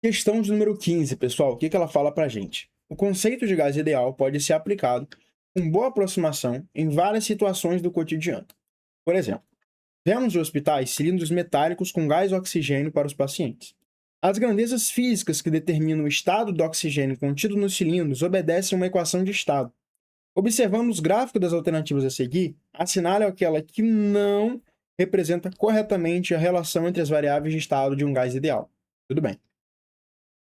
Questão de número 15, pessoal, o que ela fala pra gente? O conceito de gás ideal pode ser aplicado com boa aproximação em várias situações do cotidiano. Por exemplo, vemos em hospitais cilindros metálicos com gás oxigênio para os pacientes. As grandezas físicas que determinam o estado do oxigênio contido nos cilindros obedecem a uma equação de estado. Observando os gráficos das alternativas a seguir, assinale aquela que não representa corretamente a relação entre as variáveis de estado de um gás ideal. Tudo bem.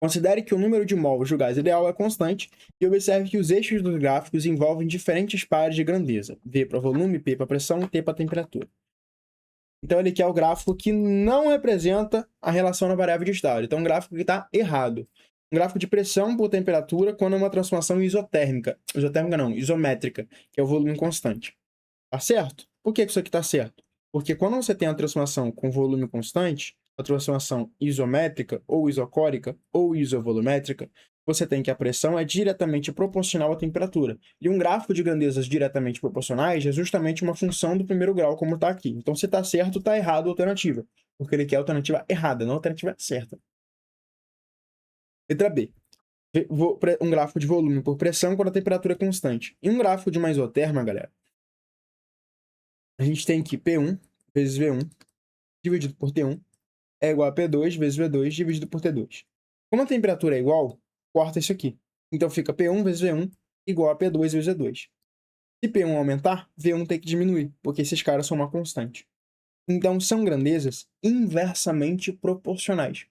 Considere que o número de mols do gás ideal é constante e observe que os eixos dos gráficos envolvem diferentes pares de grandeza. V para volume, P para pressão, T para temperatura. Então ele quer o gráfico que não representa a relação na variável de estado. Então um gráfico que está errado. Um gráfico de pressão por temperatura quando é uma transformação isotérmica. Isotérmica não, isométrica, que é o volume constante. Tá certo? Por que isso aqui está certo? Porque quando você tem a transformação com volume constante, a transformação isométrica, ou isocórica, ou isovolumétrica, você tem que a pressão é diretamente proporcional à temperatura. E um gráfico de grandezas diretamente proporcionais é justamente uma função do primeiro grau, como está aqui. Então, se está certo, está errado a alternativa. Porque ele quer a alternativa errada, não a alternativa certa. Letra B. Um gráfico de volume por pressão quando a temperatura é constante. Em um gráfico de uma isoterma, galera, a gente tem que P1 vezes V1 dividido por T1 é igual a P2 vezes V2 dividido por T2. Como a temperatura é igual, corta isso aqui. Então fica P1 vezes V1 igual a P2 vezes V2. Se P1 aumentar, V1 tem que diminuir, porque esses caras são uma constante. Então são grandezas inversamente proporcionais.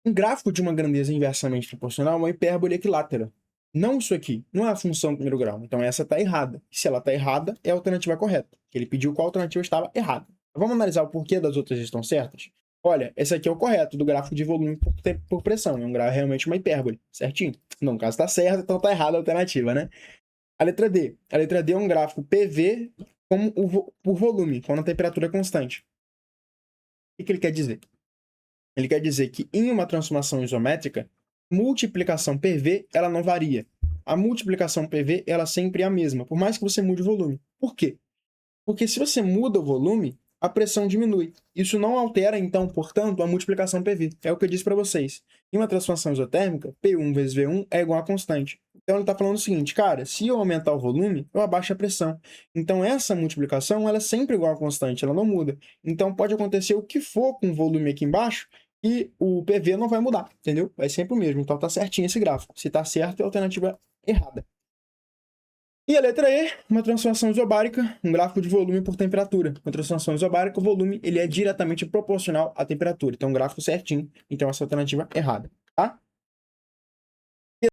Um gráfico de uma grandeza inversamente proporcional é uma hipérbole equilátera. Não isso aqui, não é a função do primeiro grau. Então essa está errada. E se ela está errada, é a alternativa correta. Ele pediu qual alternativa estava errada. Vamos analisar o porquê das outras estão certas? Olha, esse aqui é o correto, do gráfico de volume por pressão. É um gráfico realmente uma hipérbole, certinho? No caso está certo, então está errada a alternativa, né? A letra D. A letra D é um gráfico PV por volume, quando a temperatura é constante. O que ele quer dizer? Ele quer dizer que em uma transformação isométrica, multiplicação PV ela não varia. A multiplicação PV ela sempre é a mesma, por mais que você mude o volume. Por quê? Porque se você muda o volume, a pressão diminui. Isso não altera, então, portanto, a multiplicação PV. É o que eu disse para vocês. Em uma transformação isotérmica, P1 vezes V1 é igual a constante. Então, ele está falando o seguinte, cara, se eu aumentar o volume, eu abaixo a pressão. Então, essa multiplicação ela é sempre igual a constante, ela não muda. Então, pode acontecer o que for com o volume aqui embaixo, e o PV não vai mudar, entendeu? Vai sempre o mesmo. Então, tá certinho esse gráfico. Se tá certo, é a alternativa errada. E a letra E, uma transformação isobárica, um gráfico de volume por temperatura. Uma transformação isobárica, o volume ele é diretamente proporcional à temperatura. Então, um gráfico certinho. Então, essa é a alternativa errada.